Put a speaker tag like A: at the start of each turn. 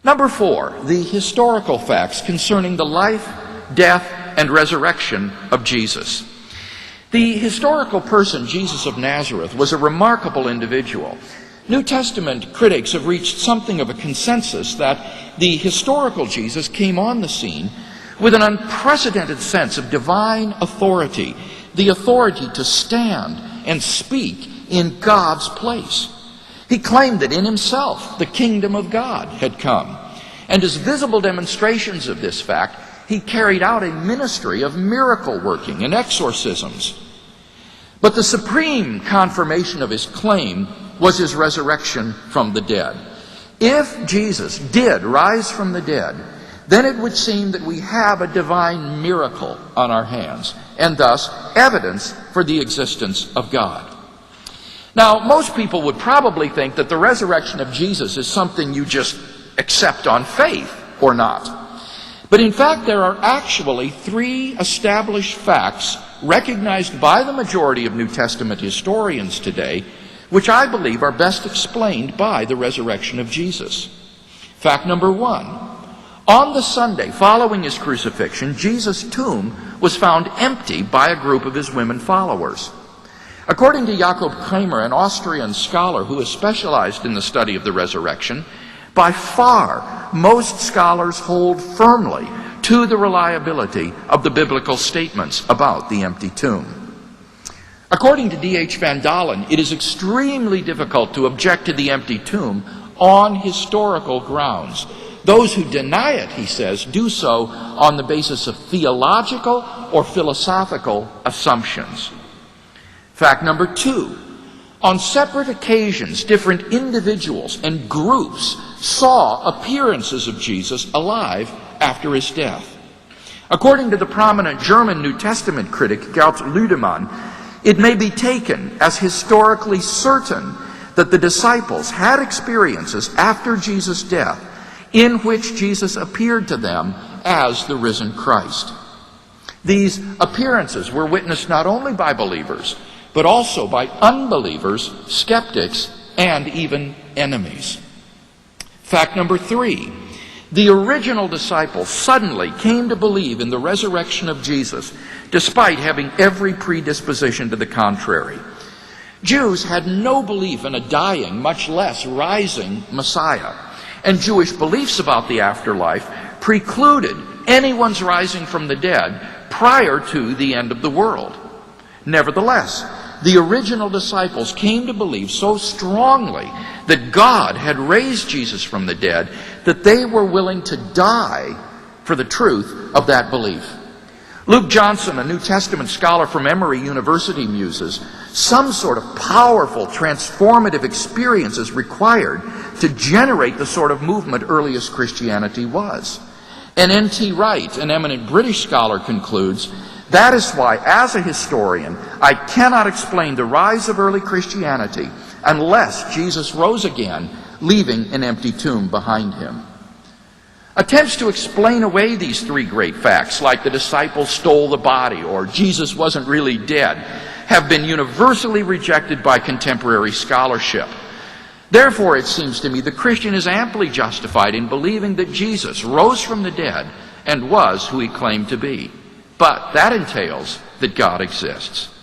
A: Number 4, the historical facts concerning the life, death, and resurrection of Jesus. The historical person, Jesus of Nazareth, was a remarkable individual. New Testament critics have reached something of a consensus that the historical Jesus came on the scene with an unprecedented sense of divine authority, the authority to stand and speak in God's place. He claimed that in himself the kingdom of God had come. And as visible demonstrations of this fact, he carried out a ministry of miracle working and exorcisms. But the supreme confirmation of his claim was his resurrection from the dead. If Jesus did rise from the dead, then it would seem that we have a divine miracle on our hands, and thus evidence for the existence of God. Now, most people would probably think that the resurrection of Jesus is something you just accept on faith, or not. But in fact, there are actually 3 established facts recognized by the majority of New Testament historians today, which I believe are best explained by the resurrection of Jesus. Fact number 1. On the Sunday following his crucifixion, Jesus' tomb was found empty by a group of his women followers. According to Jakob Kramer, an Austrian scholar who has specialized in the study of the resurrection, by far most scholars hold firmly to the reliability of the biblical statements about the empty tomb. According to D.H. Van Dalen, it is extremely difficult to object to the empty tomb on historical grounds. Those who deny it, he says, do so on the basis of theological or philosophical assumptions. Fact number 2. On separate occasions, different individuals and groups saw appearances of Jesus alive after his death. According to the prominent German New Testament critic Gert Lüdemann, it may be taken as historically certain that the disciples had experiences after Jesus' death in which Jesus appeared to them as the risen Christ. These appearances were witnessed not only by believers, but also by unbelievers, skeptics, and even enemies. Fact number 3. The original disciples suddenly came to believe in the resurrection of Jesus, despite having every predisposition to the contrary. Jews had no belief in a dying, much less rising Messiah. And Jewish beliefs about the afterlife precluded anyone's rising from the dead prior to the end of the world. Nevertheless, the original disciples came to believe so strongly that God had raised Jesus from the dead that they were willing to die for the truth of that belief. Luke Johnson, a New Testament scholar from Emory University, muses, some sort of powerful, transformative experience is required to generate the sort of movement earliest Christianity was. And N.T. Wright, an eminent British scholar, concludes, that is why, as a historian, I cannot explain the rise of early Christianity unless Jesus rose again, leaving an empty tomb behind him. Attempts to explain away these 3 great facts, like the disciples stole the body or Jesus wasn't really dead, have been universally rejected by contemporary scholarship. Therefore, it seems to me the Christian is amply justified in believing that Jesus rose from the dead and was who he claimed to be. But that entails that God exists.